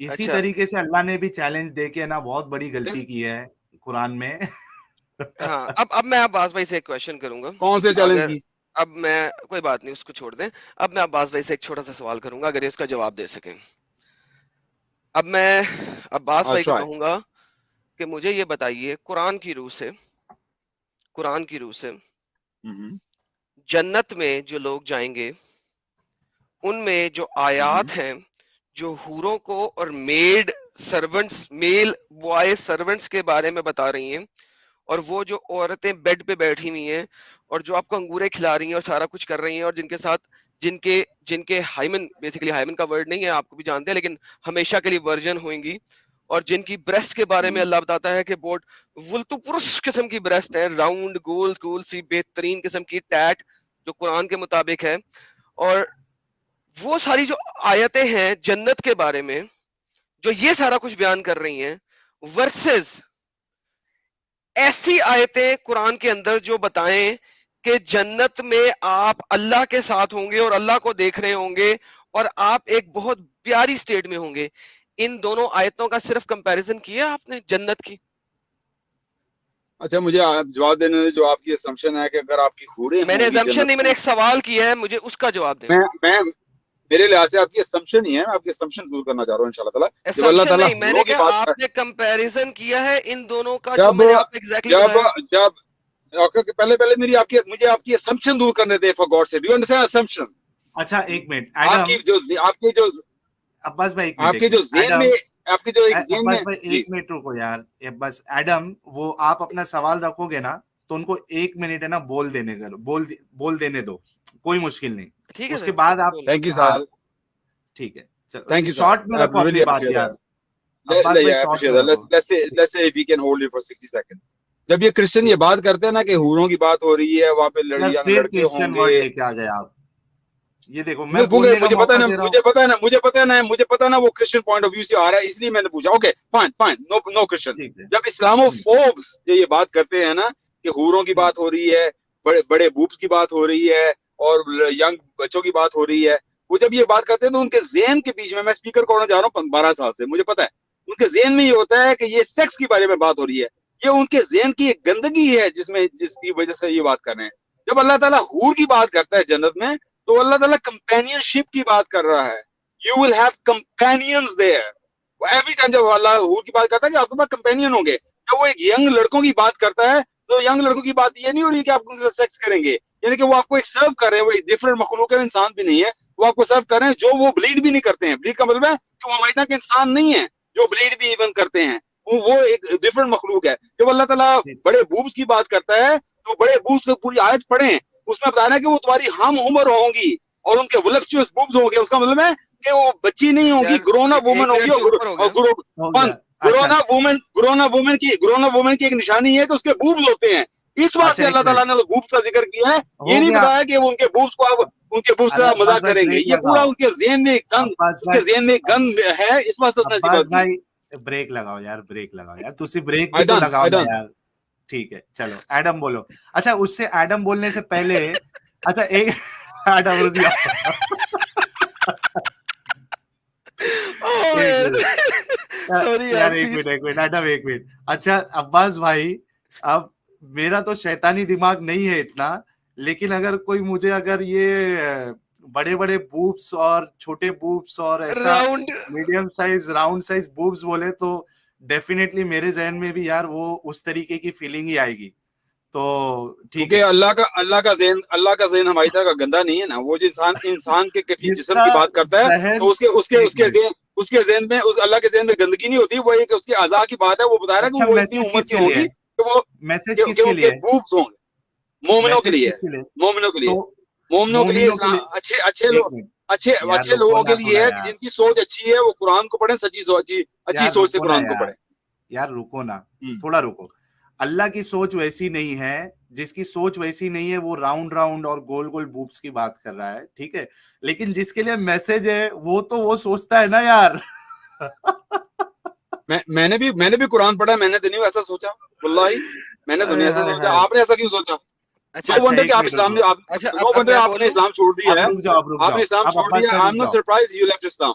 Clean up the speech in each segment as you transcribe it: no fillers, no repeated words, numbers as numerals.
اسی اچھا طریقے سے اللہ نے بھی چیلنج دے کے نا بہت بڑی غلطی کی ہے قرآن میں. ہاں اب میں عباس بھائی سے ایک کویشچن کروں گا. کون سے چیلنج اگر کی؟ اب میں کوئی بات نہیں اس کو چھوڑ دیں. اب میں عباس بھائی سے ایک چھوٹا سا سوال کروں گا اگر اس کا جواب دے سکیں. اب میں عباس بھائی کو کہوں گا کہ مجھے یہ بتائیے قرآن کی روح سے جنت میں جو لوگ جائیں گے ان میں جو آیات ہیں جو حوروں کو اور میل بوائے سرونٹس کے بارے میں بتا رہی ہیں اور وہ جو عورتیں بیڈ پہ بیٹھی ہوئی ہیں اور جو آپ کو انگورے کھلا رہی ہیں اور سارا کچھ کر رہی ہیں اور جن کے ساتھ جن کے ہائمن بیسیکلی ہائمن کا ورڈ نہیں ہے آپ کو بھی جانتے ہیں لیکن ہمیشہ کے لیے ورجن ہوئیں گی اور جن کی بریسٹ کے بارے میں اللہ بتاتا ہے کہ بہت ولتو پرش قسم کی بریسٹ ہے راؤنڈ گول سی بہترین قسم کی ٹیٹ جو قرآن کے مطابق ہے. اور وہ ساری جو آیتیں ہیں جنت کے بارے میں جو یہ سارا کچھ بیان کر رہی ہیں ورسز ایسی آیتیں قرآن کے اندر جو بتائیں کہ جنت میں آپ اللہ کے ساتھ ہوں گے اور اللہ کو دیکھ رہے ہوں گے اور آپ ایک بہت پیاری سٹیٹ میں ہوں گے. ان دونوں آیتوں کا صرف کمپیریزن کیا آپ نے جنت کی؟ اچھا مجھے جواب دینے جو آپ کی اسمپشن ہے کہ اگر آپ کی حوریں میں نے ہوں گی اسمپشن نہیں، میں نے ایک سوال کیا ہے، مجھے اس کا جواب دیں. میں میرے لحاظ سے آپ کی اسمپشن ہی ہے، میں آپ کی اسمپشن دور کرنا چاہ رہا ہوں انشاءاللہ تعالیٰ. جب اللہ اسمپشن تعالیٰ نہیں، میں نے حوروں کی کہا بات آپ نے کمپیریزن کیا ہے ان دونوں کا جو میں نے آپ کو ایگزیکٹلی بتایا. پہلے مجھے آپ کی اسمپشن دور کرنے دیں فار گاڈ سے. Do you understand assumption? اچھا ایک منٹ آپ کی جو عباس بھائی آپ کے جو ذہن میں آپ کے جو ایک ذہن میں عباس بھائی ایک منٹ رکو یار. بس ایڈم وہ آپ اپنا سوال رکھو گے نا تو ان کو 1 منٹ ہے نا بول دینے دو، کوئی مشکل نہیں. ٹھیک ہے اس کے بعد آپ تھینک یو سر. ٹھیک ہے تھینک یو شارٹ میں رکھو اپنی بات یار. عباس بھائی شارٹ میں رکھو. Let's say we can hold it for 60 seconds. جب یہ کرسچن یہ بات کرتے ہیں نا کہ حوروں کی بات ہو رہی ہے وہاں پہ لڑکے ہوں گے، لے کے آ گئے آپ. یہ دیکھو میں بولنے کا مجھے موقع دے رہا ہوں. مجھے پتا نا وہ کرسچن پوائنٹ آف ویو سے آ رہا ہے اس لیے میں نے پوچھا. Okay fine no Christian. جب اسلامو فوبس یہ بات کرتے ہیں نا کہ حوروں کی بات ہو رہی ہے، بڑے بوبس کی بات ہو رہی ہے اور ینگ بچوں کی بات ہو رہی ہے، وہ جب یہ بات کرتے ہیں تو ان کے ذہن کے بیچ میں اسپیکر کو ہونا چاہ رہا ہوں 12 سال سے، مجھے پتا ہے ان کے ذہن میں یہ ہوتا ہے کہ یہ سیکس کے بارے میں بات ہو رہی ہے. یہ ان کے ذہن کی ایک گندگی ہے جس کی وجہ سے یہ بات کر رہے ہیں. جب اللہ تعالیٰ حور کی بات کرتا ہے جنت میں تو اللہ تعالیٰ کمپینین شپ کی بات کر رہا ہے. You will have companions there. Every time جب اللہ حور کی بات کرتا ہے کہ آپ کے پاس کمپینین ہوں گے. جب وہ ایک ینگ لڑکوں کی بات کرتا ہے تو ینگ لڑکوں کی بات یہ نہیں ہو رہی کہ آپ ان سے سیکس کریں گے، یعنی کہ وہ آپ کو ایک سرو کر رہے ہیں. وہ ایک ڈفرنٹ مخلوق ہے، انسان بھی نہیں ہے، وہ آپ کو سرو کر رہے ہیں جو وہ بلیڈ بھی نہیں کرتے ہیں. بلیڈ کا مطلب ہے کہ وہ ہماری طرح کے انسان نہیں ہے جو بلیڈ بھی ایون کرتے ہیں، وہ ایک ڈفرنٹ مخلوق ہے. جب اللہ تعالیٰ بڑے بوبس کی بات کرتا ہے تو بڑے بوبس کو پوری آیت پڑھیں، اس میں بتا رہا ہے کہ وہ تمہاری ہم عمر ہوں گی اور ان کے ولپچوس بوبس ہوں گے. اس کا مطلب ہے کہ وہ بچی نہیں ہوں گی، گرونا وومن ہوں گی. گرونا وومن کی ایک نشانی ہے کہ اس کے بوبس ہوتے ہیں. اس بات سے اللہ تعالیٰ نے بوبس کا ذکر کیا ہے. یہ نہیں بتایا کہ وہ ان کے بوبس کو ان کے بوبس سے مذاق کریں گے. یہ پورا ان کے ذہن میں گند ہے. اس بات سے اس نے ایسی بات کی. بریک لگاؤ یار تسی بریک بھی تو لگاؤ یار. ٹھیک ہے چلو ایڈم بولو. اچھا اس سے ایڈم بولنے سے پہلے اچھا ایک ایڈم رضی ایک منٹ. اچھا عباس بھائی اب میرا تو شیطانی دماغ نہیں ہے اتنا، لیکن اگر یہ بڑے بڑے بوبس اور چھوٹے بوبس اور ایسا medium size round size Bob's بولے تو ڈیفینیٹلی میرے ذہن میں بھی یار وہ اس طریقے کی فیلنگ ہی آئے گی. تو ٹھیک ہے اللہ کا ذہن ہماری طرح کا گندا نہیں ہے نا. وہ جو انسان کے کفی جسم کی بات کرتا ہے تو اس کے ذہن میں اللہ کے ذہن میں گندگی نہیں ہوتی. وہ ایک اس کے اعضاء کی بات ہے. وہ بتا رہا ہے کہ وہ اتنی عمر کی ہوں گی کہ وہ میسج کس کے لیے بوبس ہوں گے. مومنوں کے لیے اچھے لوگوں کے لیے ہے جن کی سوچ اچھی ہے. وہ قرآن کو پڑھیں، اچھی سوچ سے قرآن کو پڑھیں. یار رکو نا تھوڑا رکو. اللہ کی سوچ ویسی نہیں ہے، جس کی سوچ ویسی نہیں ہے وہ راؤنڈ اور گول بوبس کی بات کر رہا ہے. ٹھیک ہے، لیکن جس کے لیے میسج ہے وہ سوچتا ہے نا یار. میں نے بھی قرآن پڑھا، میں نے تو نہیں ایسا سوچا. واللہ میں نے تو نہیں ایسا سوچا. آپ نے ایسا کیوں سوچا؟ آپ نے اسلام چھوڑ دیا ہے. آپ نے اسلام چھوڑ دیا. I'm not surprised you left Islam.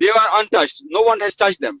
They are untouched. No one has touched them.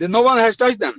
No one has touched them.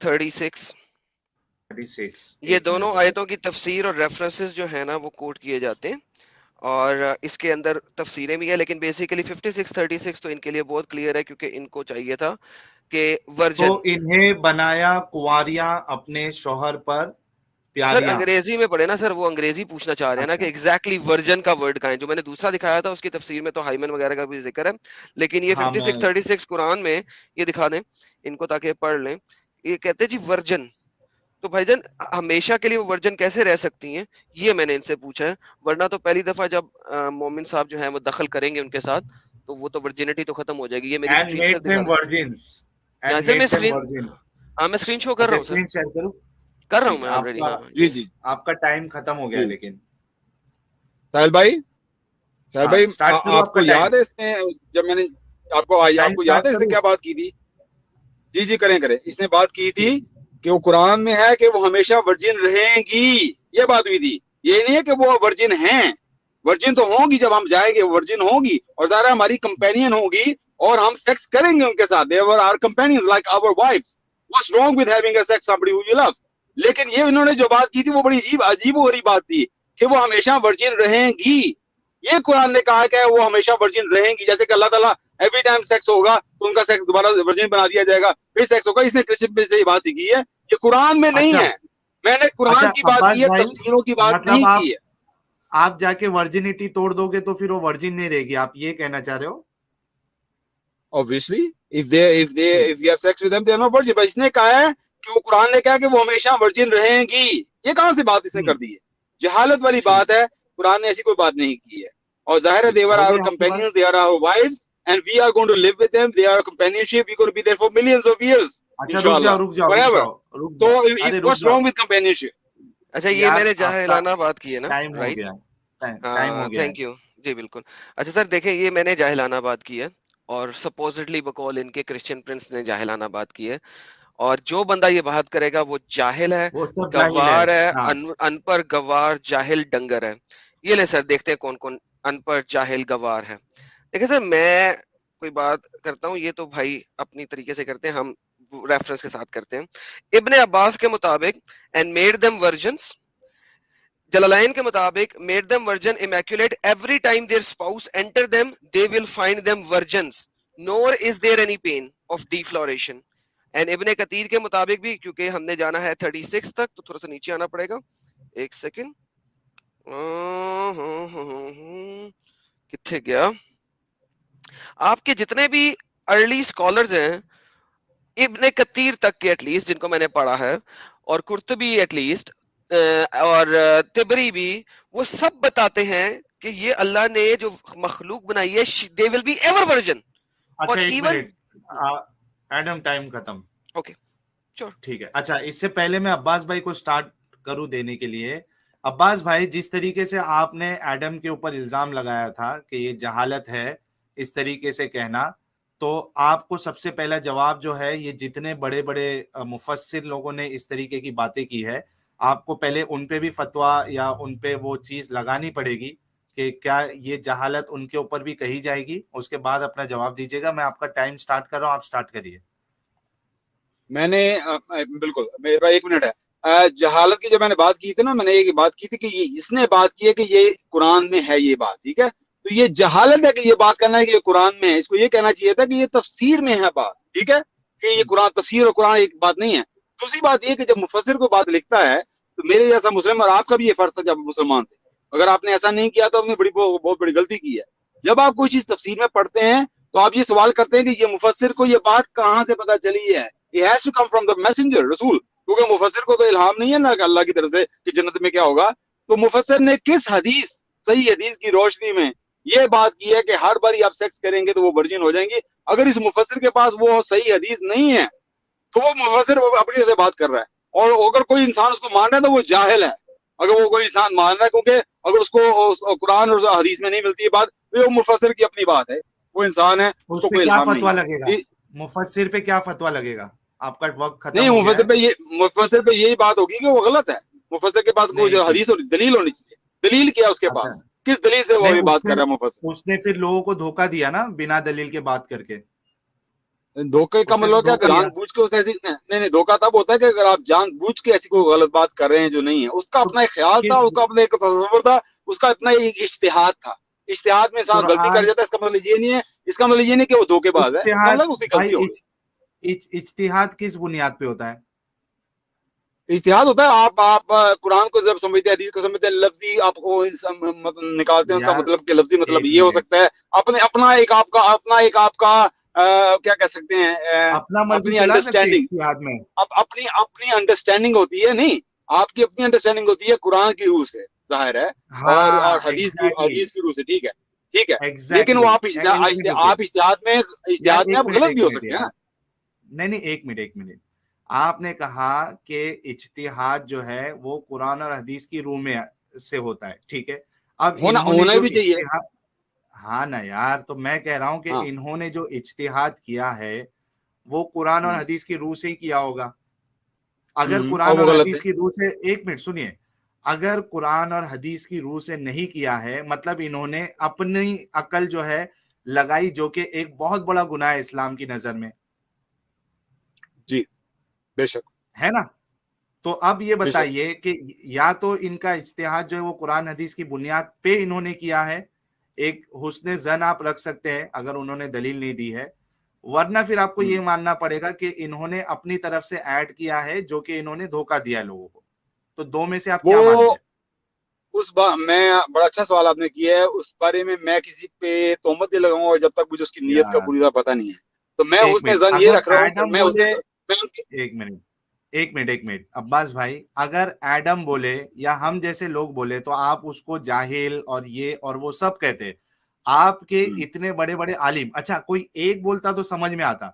36 یہ دونوں آیتوں کی تفسیر اور ریفرنسز جو ہے نا وہ کوٹ کیے جاتے ہیں اور اس کے اندر تفسیریں بھی ہیں, لیکن بیسیکلی 56-36 تو ان کے لیے بہت کلیئر ہے کیونکہ ان کو چاہیے تھا کہ ورجن, تو انہیں بنایا کنواریاں اپنے شوہر پر سر پیاریاں. انگریزی میں پڑھے نا سر, وہ انگریزی پوچھنا چاہ رہے ہیں نا کہ ایگزیکٹلی ورجن کا ورڈ کہاں ہے. جو میں نے دوسرا دکھایا تھا اس کی تفسیر میں تو ہائمن وغیرہ کا بھی ذکر ہے, لیکن یہ 56-36 قرآن میں یہ دکھا دیں ان کو تاکہ پڑھ لیں. یہ کہتے ہیں جی ورجن, تو بھائی جان ہمیشہ کے لیے وہ ورجن کیسے رہ سکتی ہیں, یہ میں نے ان سے پوچھا ہے. ورنہ تو پہلی دفعہ جب مومن صاحب جو ہیں وہ دخل کریں گے ان کے ساتھ تو وہ تو ورجنٹی تو ختم ہو جائے گی. یہ میری And اسکرین شاٹ made دکھا them دیں. virgins. یہاں And سے میں made them اسکرین, virgins. ہاں میں اسکرین شو کر رہا ہوں سر, اسکرین شیئر کروں, کر رہا ہوں میں آلریڈی. ہاں جی جی آپ کا ٹائم ختم ہو گیا. لیکن ساحل بھائی اسٹارٹ کرو, آپ کو یاد ہے اس نے جب میں نے آپ کو یاد ہے اس نے کیا بات کی تھی؟ جی جی کریں. اس نے بات کی تھی کہ وہ قرآن میں ہے کہ وہ ہمیشہ ورجن رہیں گی, یہ بات ہوئی تھی. یہ نہیں ہے کہ وہ ورجن ہیں, ورجن تو ہوں گی, جب ہم جائیں گے ورجن ہوں گی اور ظاہر ہماری کمپینین ہوگی اور ہم سیکس کریں گے ان کے ساتھ. they were our companions like our wives. what's wrong with having a sex somebody who you love? لیکن یہ انہوں نے جو بات کی تھی وہ بڑی عجیب و غریب بات تھی کہ وہ ہمیشہ ورجن رہیں گی. یہ قرآن نے کہا کہ وہ ہمیشہ ورجن رہیں گی, جیسے کہ اللہ تعالیٰ ایوری ٹائم سیکس ہوگا تو ان کا سیکس دوبارہ ورجن بنا دیا جائے گا, پھر سیکس ہوگا. اس نے کرسچن سے یہ بات سیکھی ہے, یہ قرآن میں نہیں ہے. میں نے قرآن کی بات کی ہے, تفسیروں کی بات نہیں کی ہے. آپ جا کے ورجنٹی توڑ دو گے تو پھر وہ ورجن نہیں رہے گی, آپ یہ کہنا چاہ رہے ہو؟ Obviously, if you have sex with them, they are not virgin. but اس نے کہا ہے کہ وہ قرآن نے کہا کہ وہ ہمیشہ ورجن رہیں گی. یہ کہاں سے بات اس نے کر دی ہے؟ جہالت والی بات ہے. قرآن نے ایسی کوئی بات نہیں کی ہے. اور ظاہر ہے they were our companions, they are our wives, and we are going to live with them. They are companionship. We are going to be there for millions of years. Inshallah. Forever. So what's wrong with companionship? اچھا یہ میں نے جاہلانہ بات کی ہے نا, time ہو right? گیا, time ہو گیا. تھینک یو جی بالکل. اچھا سر دیکھیں یہ میں نے جاہلانہ بات کی ہے اور سپوزٹلی بقول ان کے کرسچن پرنس نے جاہلانہ بات کی ہے, اور جو بندہ یہ بات کرے گا وہ جاہل ہے, گوار ہے, ان پڑھ گوار جاہل ڈنگر ہے. یہ لے سر دیکھتے ہیں کون کون ان پڑھ جاہل گوار ہے. دیکھیں سر میں کوئی بات کرتا ہوں, یہ تو بھائی اپنی طریقے سے کرتے ہیں, ہم ریفرنس کے ساتھ کرتے ہیں. ابن عباس کے مطابق and made them virgins, جلالین کے مطابق made them virgin immaculate, every time their spouse enter them they will find them virgins, nor is there any pain of defloration. and ابن کثیر کے مطابق بھی, کیونکہ ہم نے جانا ہے 36 تک تو تھوڑا سا نیچے آنا پڑے گا, ایک سیکنڈ, کتنے گیا. آپ کے جتنے بھی ارلی اسکالرز ہیں ابن کثیر تک کے ایٹ لیسٹ جن کو میں نے پڑھا ہے, اور قرطبی ایٹ لیسٹ, اور تبری بھی, وہ سب بتاتے ہیں کہ یہ اللہ نے جو مخلوق بنائی ہے they will be ever virgin. اچھا ایک منٹ, ایڈم ٹائم ختم. اوکے ٹھیک ہے. اچھا اس سے پہلے میں عباس بھائی کو سٹارٹ کروں دینے کے لیے. عباس بھائی جس طریقے سے آپ نے ایڈم کے اوپر الزام لگایا تھا کہ یہ جہالت ہے اس طریقے سے کہنا, تو آپ کو سب سے پہلا جواب جو ہے, یہ جتنے بڑے بڑے مفسر لوگوں نے اس طریقے کی باتیں کی ہے, آپ کو پہلے ان پہ بھی فتویٰ یا ان پہ وہ چیز لگانی پڑے گی کہ کیا یہ جہالت ان کے اوپر بھی کہی جائے گی, اس کے بعد اپنا جواب دیجیے گا. میں آپ کا ٹائم سٹارٹ کر رہا ہوں, آپ سٹارٹ کریے. میں نے بالکل, میرے پاس ایک منٹ ہے. جہالت کی جب میں نے بات کی تھی نا, میں نے یہ بات کی تھی کہ اس نے بات کی ہے کہ یہ قرآن میں ہے یہ بات, ٹھیک ہے, تو یہ جہالت ہے کہ یہ بات کرنا ہے کہ یہ قرآن میں ہے. اس کو یہ کہنا چاہیے تھا کہ یہ تفسیر میں ہے بات, ٹھیک ہے, کہ یہ قرآن تفسیر اور قرآن ایک بات نہیں ہے. دوسری بات یہ کہ جب مفسر کو بات لکھتا ہے تو میرے جیسا مسلم, اور آپ کا بھی یہ فرض تھا جب مسلمان تھے, اگر آپ نے ایسا نہیں کیا تو آپ نے بہت بڑی غلطی کی ہے. جب آپ کوئی چیز تفسیر میں پڑھتے ہیں تو آپ یہ سوال کرتے ہیں کہ یہ مفسر کو یہ بات کہاں سے پتہ چلی ہے. It has to come from the messenger, رسول, کیونکہ مفسر کو تو الہام نہیں ہے نا اللہ کی طرف سے کہ جنت میں کیا ہوگا. تو مفسر نے کس حدیث, صحیح حدیث کی روشنی میں یہ بات کی ہے کہ ہر باری آپ سیکس کریں گے تو وہ ورجن ہو جائیں گے. اگر اس مفسر کے پاس وہ صحیح حدیث نہیں ہے تو وہ مفسر اپنی سے بات کر رہا ہے, اور اگر کوئی انسان اس کو مان رہا ہے تو وہ جاہل ہے. اگر وہ کوئی انسان مان رہا ہے, کیونکہ اگر اس کو قرآن اور حدیث میں نہیں ملتی ہے بات, تو وہ مفسر کی اپنی بات ہے, وہ انسان ہے, اس کو کوئی الہام نہیں. لگے گا مفسر پہ کیا فتویٰ لگے گا؟ آپ کا وقت ختم نہیں, ہو گیا ہے. مفسر پہ یہی بات ہوگی کہ وہ غلط ہے. مفسر کے پاس کوئی حدیث اور دلیل ہونی چاہیے. دلیل کیا اس کے پاس, کس دلیل سے وہ بات کر رہا ہے مفسر؟ اس نے پھر لوگوں کو دھوکہ دیا نا بنا دلیل کے بات کر کے. دھوکے کا مطلب کیا, جان بوجھ کے اس نے نہیں, دھوکا تب ہوتا ہے کہ اگر آپ جان بوجھ کے ایسی کوئی غلط بات کر رہے ہیں جو نہیں ہے. اس کا اپنا ایک خیال تھا, اس کا اپنا ایک تصور تھا, اس کا اپنا ایک اجتہاد تھا. اجتہاد میں انسان غلطی کر جاتا ہے, اس کا مطلب یہ نہیں ہے, اس کا مطلب یہ نہیں کہ وہ دھوکے باز ہے, اس کا مطلب اسی غلطی ہو گئی. اجتہاد کس بنیاد پہ ہوتا ہے؟ اجتہاد ہوتا ہے آپ قرآن کو جب سمجھتے ہیں, حدیث کو سمجھتے ہیں, لفظی آپ کو نکالتے ہیں اس کا مطلب کہ لفظی مطلب یہ ہو سکتا ہے. اپنا ایک آپ کا کیا کہہ سکتے ہیں, اپنی انڈرسٹینڈنگ, اپنی انڈرسٹینڈنگ ہوتی ہے. نہیں, آپ کی اپنی انڈرسٹینڈنگ ہوتی ہے قرآن کی روح سے, ظاہر ہے, اور حدیث کی روح سے. ٹھیک ہے, لیکن وہ آپ اجتہاد میں آپ غلط بھی ہو سکتے ہیں نا. نہیں, ایک منٹ. آپ نے کہا کہ اجتہاد جو ہے وہ قرآن اور حدیث کی روح میں سے ہوتا ہے, ٹھیک ہے. اب ہونا بھی چاہیے. ہاں نا یار, تو میں کہہ رہا ہوں کہ انہوں نے جو اجتہاد کیا ہے وہ قرآن اور حدیث کی روح سے ہی کیا ہوگا. اگر قرآن اور حدیث کی روح سے, ایک منٹ سنیے, اگر قرآن اور حدیث کی روح سے نہیں کیا ہے, مطلب انہوں نے اپنی عقل جو ہے لگائی, جو کہ ایک بہت بڑا گناہ ہے اسلام کی نظر میں. جی بے شک ہے نا. تو اب یہ بتائیے کہ یا تو ان کا اجتہاد جو ہے وہ قرآن حدیث کی بنیاد پہ انہوں نے کیا ہے, ایک حسن ظن آپ رکھ سکتے ہیں اگر انہوں نے دلیل نہیں دی ہے, ورنہ پھر آپ کو یہ ماننا پڑے گا کہ انہوں نے اپنی طرف سے ایڈ کیا ہے جو کہ انہوں نے دھوکہ دیا لوگوں کو. تو دو میں سے آپ کیا مانتے ہیں؟ اس میں بڑا اچھا سوال آپ نے کیا ہے. اس بارے میں کسی پہ تہمت نہیں لگاؤں گا جب تک مجھے اس کی نیت کا پوری طرح پتہ نہیں ہے. تو میں حسن ظن یہ رکھ رہا ہوں. ایک منٹ عباس بھائی, اگر ایڈم بولے یا ہم جیسے لوگ بولے تو آپ اس کو جاہل اور یہ اور وہ سب کہتے. آپ کے اتنے بڑے بڑے عالم, اچھا کوئی ایک بولتا تو سمجھ میں آتا,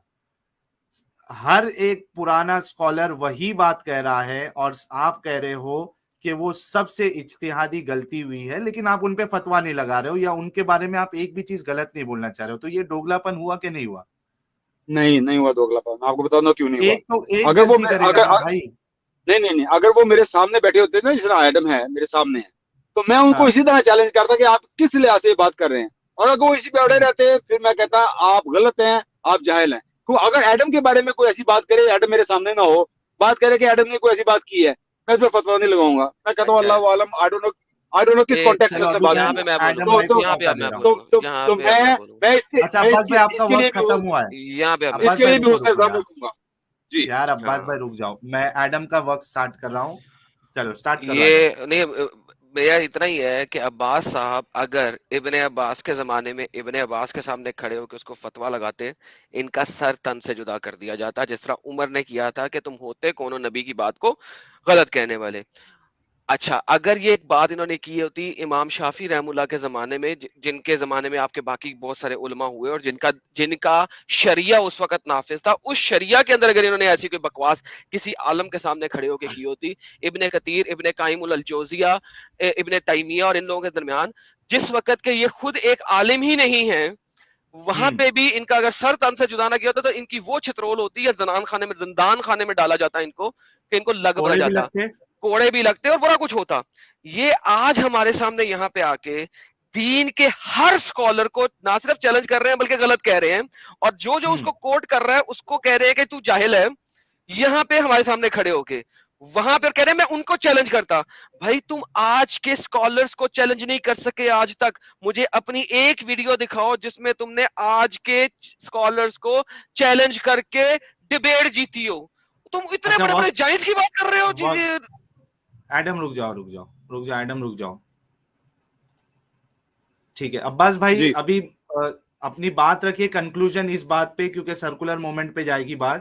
ہر ایک پرانا اسکالر وہی بات کہہ رہا ہے اور آپ کہہ رہے ہو کہ وہ سب سے اجتہادی غلطی ہوئی ہے, لیکن آپ ان پہ فتویٰ نہیں لگا رہے ہو یا ان کے بارے میں آپ ایک بھی چیز غلط نہیں بولنا چاہ رہے ہو. تو یہ دوگلا پن ہوا کہ نہیں ہوا؟ نہیں ہوا دوگلا پن. آپ کو بتا دوں کیوں نہیں ہوا. اگر وہ میرے سامنے بیٹھے ہوتے نا, جس طرح ایڈم ہے میرے سامنے ہے, تو میں ان کو اسی طرح چیلنج کرتا کہ آپ کس لحاظ سے بات کر رہے ہیں, اور اگر وہ اسی پہ اڑے رہتے پھر میں کہتا آپ غلط ہیں, آپ جاہل ہیں. اگر ایڈم کے بارے میں کوئی ایسی بات کرے, ایڈم میرے سامنے نہ ہو, بات کرے کہ ایڈم نے کوئی ایسی بات کی ہے, میں اس پہ فتویٰ نہیں لگاؤں گا. میں کہتا ہوں اللہ عالم, آئی ڈونٹ نو کس کانٹیکسٹ میں اس نے بات کی. تو میں اس کے لیے بھی حسن ظن رکھوں گا. جی یار عباس بھائی رک جاؤ, میں ایڈم کا وقت سٹارٹ کر رہا ہوں. چلو سٹارٹ کرو. یہ نہیں, میرا اتنا ہی ہے کہ عباس صاحب اگر ابن عباس کے زمانے میں ابن عباس کے سامنے کھڑے ہو کے اس کو فتویٰ لگاتے, ان کا سر تن سے جدا کر دیا جاتا, جس طرح عمر نے کیا تھا کہ تم ہوتے کون ہو نبی کی بات کو غلط کہنے والے. اچھا, اگر یہ ایک بات انہوں نے کی ہوتی امام شافعی رحم اللہ کے زمانے میں, جن کے زمانے میں آپ کے باقی بہت سارے علماء ہوئے اور جن کا شریعہ اس وقت نافذ تھا, اس شریعہ کے اندر اگر انہوں نے ایسی کوئی بکواس کسی عالم کے سامنے کھڑے ہو کے کی ہوتی, ابن کثیر, ابن قیم الجوزیہ, ابن تیمیہ اور ان لوگوں کے درمیان, جس وقت کے یہ خود ایک عالم ہی نہیں ہیں, وہاں پہ بھی ان کا اگر سر تن سے جدا نہ کیا ہوتا تو ان کی وہ چھترول ہوتی ہے, زندان خانے میں ڈالا جاتا ہے ان کو, کہ ان کو لگ پڑ جاتا, کوڑے بھی لگتے اور بڑا کچھ ہوتا. یہ آج ہمارے سامنے یہاں پہ آ کے دین کے ہر سکولر کو نہ صرف چیلنج کر رہے ہیں بلکہ غلط کہہ رہے ہیں, اور جو اس کو کوٹ کر رہا ہے اس کو کہہ رہے ہیں کہ تو جاہل ہے. یہاں پہ ہمارے سامنے کھڑے ہو کے وہاں پہ کہہ رہے ہیں میں ان کو چیلنج کرتا. بھائی تم آج کے سکولرز کو چیلنج نہیں کر سکے آج تک. مجھے اپنی ایک ویڈیو دکھاؤ جس میں تم نے آج کے سکولرز کو چیلنج کر کے ڈیبیٹ جیتی ہو. تم اتنے بڑے بڑے جائنٹس کی بات کر رہے ہو. ایڈم رک جاؤ ایڈم رک جاؤ. ٹھیک ہے عباس بھائی, ابھی اپنی بات رکھیے کنکلوژن اس بات پہ, کیونکہ سرکولر مومنٹ پہ جائے گی بات.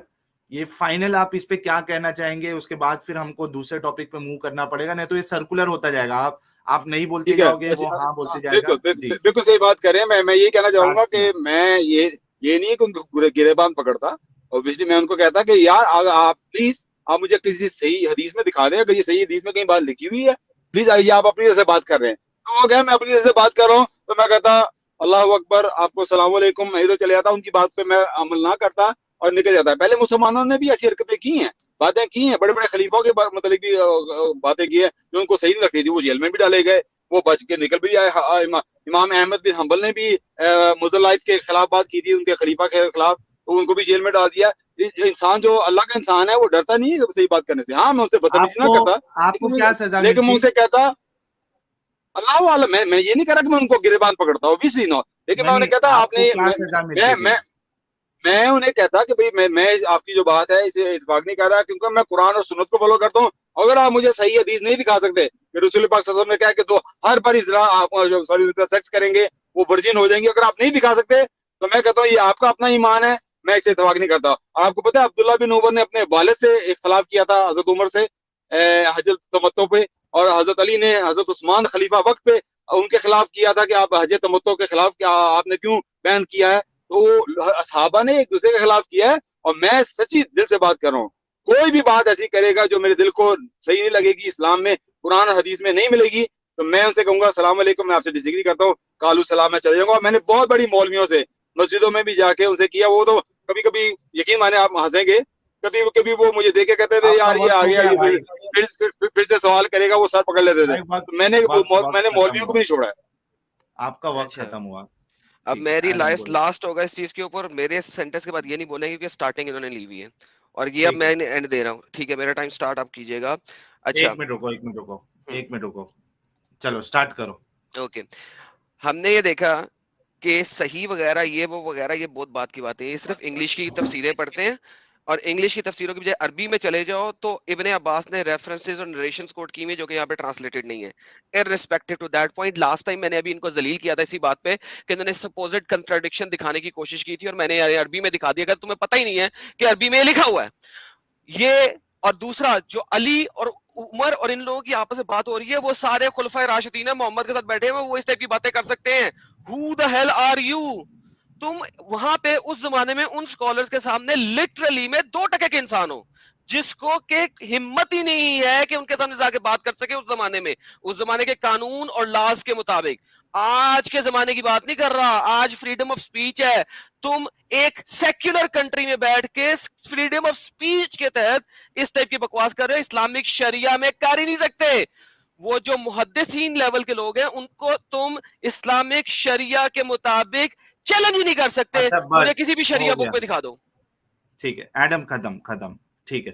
یہ فائنل آپ اس پہ کیا کہنا چاہیں گے, اس کے بعد پھر ہم کو دوسرے ٹاپک پہ موو کرنا پڑے گا, نہیں تو یہ سرکولر ہوتا جائے گا. آپ نہیں بولتے جاؤ گے, وہ ہاں بولتے جائے گا. بالکل صحیح بات کر رہے ہیں. میں یہ کہنا چاہوں گا کہ میں یہ نہیں ہے کہ ان کو گریبان پکڑتا, اور obviously میں ان کو کہتا کہ یار آپ پلیز آپ مجھے کسی صحیح حدیث میں دکھا دیں, اگر یہ صحیح حدیث میں کہیں بات لکھی ہوئی ہے پلیز, آئیے آپ اپنی طرف سے بات کر رہے ہیں. تو وہ کہ میں اپنی طرف سے بات کر رہا ہوں, تو میں کہتا اللہ اکبر, آپ کو السلام علیکم, میں ادھر چلے جاتا, ان کی بات پہ میں عمل نہ کرتا اور نکل جاتا ہے. پہلے مسلمانوں نے بھی ایسی حرکتیں کی ہیں, باتیں کی ہیں, بڑے بڑے خلیفوں کے متعلق بھی باتیں کی ہیں جو ان کو صحیح نہیں لگتی تھی, وہ جیل میں بھی ڈالے گئے, وہ بچ کے نکل بھی آئے. امام احمد بن حنبل نے بھی مضلائد کے خلاف بات کی تھی, ان کے خلیفہ کے خلاف, تو ان کو بھی جیل میں ڈال دیا. انسان جو اللہ کا انسان ہے وہ ڈرتا نہیں ہے صحیح بات کرنے سے. ہاں میں ان سے بدتمیزی نہ کرتا, آپ کو کیا سزا ملتی؟ لیکن منہ سے کہتا اللہ عالم, میں یہ نہیں کہہ رہا کہ میں ان کو گریبان پکڑتا ہوں, obviously not, لیکن میں انہیں کہتا آپ نے, میں انہیں کہتا کہ بھئی میں آپ کی جو بات ہے اسے اتفاق نہیں کر رہا, کیونکہ میں قرآن اور سنت کو فالو کرتا ہوں. اگر آپ مجھے صحیح حدیث نہیں دکھا سکتے کہ رسول پاک صلی اللہ علیہ وسلم نے کہا کہ تو ہر پر آپ سیکس کریں گے وہ ورجن ہو جائیں گے, اگر آپ نہیں دکھا سکتے تو میں کہتا ہوں یہ آپ کا اپنا ایمان ہے, میں اسے اتفاق نہیں کرتا. آپ کو پتہ ہے عبداللہ بن عمر نے اپنے والد سے اختلاف کیا تھا حضرت عمر سے حج تمتع پہ, اور حضرت علی نے حضرت عثمان خلیفہ وقت پہ ان کے خلاف کیا تھا کہ آپ حج تمتع کے خلاف کیا آپ نے کیوں بین کیا ہے. تو صحابہ نے ایک دوسرے کے خلاف کیا ہے, اور میں سچی دل سے بات کر رہا ہوں, کوئی بھی بات ایسی کرے گا جو میرے دل کو صحیح نہیں لگے گی, اسلام میں قرآن اور حدیث میں نہیں ملے گی, تو میں ان سے کہوں گا السلام علیکم, میں آپ سے ڈس ایگری کرتا ہوں, کالو سلام میں چلے جاؤں گا. میں نے بہت بڑی مولویوں سے مسجدوں میں بھی جا کے ان سے کیا, وہ تو کبھی کبھی یقین مانے آپ ہنسیں گے, کبھی وہ مجھے دیکھ کے کہتے تھے یار یہ آ گیا, پھر سے سوال کرے گا, وہ سر پکڑ لیتے تھے. میں نے مولویوں کو بھی نہیں چھوڑا ہے. آپ کا وقت ختم ہوا. اب میری لاسٹ ہوگا اس چیز کے اوپر, میرے سینٹنس کے بعد یہ نہیں بولیں گے کہ سٹارٹنگ انہوں نے لی ہوئی ہے, اور یہ اب میں اینڈ دے رہا ہوں. ٹھیک ہے, میرا ٹائم سٹارٹ آپ کیجئے گا. اچھا ایک منٹ رکو, چلو سٹارٹ کرو. اوکے, ہم نے یہ دیکھا کہ صحیح وغیرہ یہ وہ وغیرہ یہ بہت بات کی باتیں, یہ صرف انگلش کی تفسیریں پڑھتے ہیں, اور انگلش کی تفسیروں کی بجائے عربی میں چلے جاؤ تو ابن عباس نے ریفرنسز اور نریشنز کوٹ کی ہوئی جو کہ یہاں پہ ٹرانسلیٹڈ نہیں ہے. irrespective to that point, last time میں نے ابھی ان کو ذلیل کیا تھا اسی بات پہ کہ انہوں نے سپوزڈ کنٹراڈکشن دکھانے کی کوشش کی تھی, اور میں نے عربی میں دکھا دیا. اگر تمہیں پتہ ہی نہیں ہے کہ عربی میں لکھا ہوا ہے یہ, اور دوسرا جو علی اور عمر اور ان لوگوں کی آپس میں بات ہو رہی ہے, وہ سارے خلفائے راشدین ہیں محمد کے ساتھ بیٹھے ہوئے, وہ اس ٹائپ کی باتیں کر سکتے ہیں. Who the hell are you? تم وہاں پہ اس زمانے میں ان سکولرز کے سامنے لٹرلی میں 2% کے انسان ہو جس کو کہ ہمت ہی نہیں ہے کہ ان کے سامنے جا کے بات کر سکے. اس زمانے کے قانون اور لاز کے مطابق, آج کے زمانے کی بات نہیں کر رہا, آج فریڈم آف سپیچ ہے. تم ایک سیکولر کنٹری میں بیٹھ کے فریڈم آف سپیچ کے تحت اس ٹائپ کی بکواس کر رہے ہو, اسلامک شریعہ میں کر ہی نہیں سکتے. وہ جو محدثین لیول کے لوگ ہیں ان کو تم اسلامک شریعہ کے مطابق چیلنج ہی نہیں کر سکتے. مجھے کسی بھی شریعہ بک پہ دکھا دو. ٹھیک ہے ایڈم, ختم. ٹھیک ہے,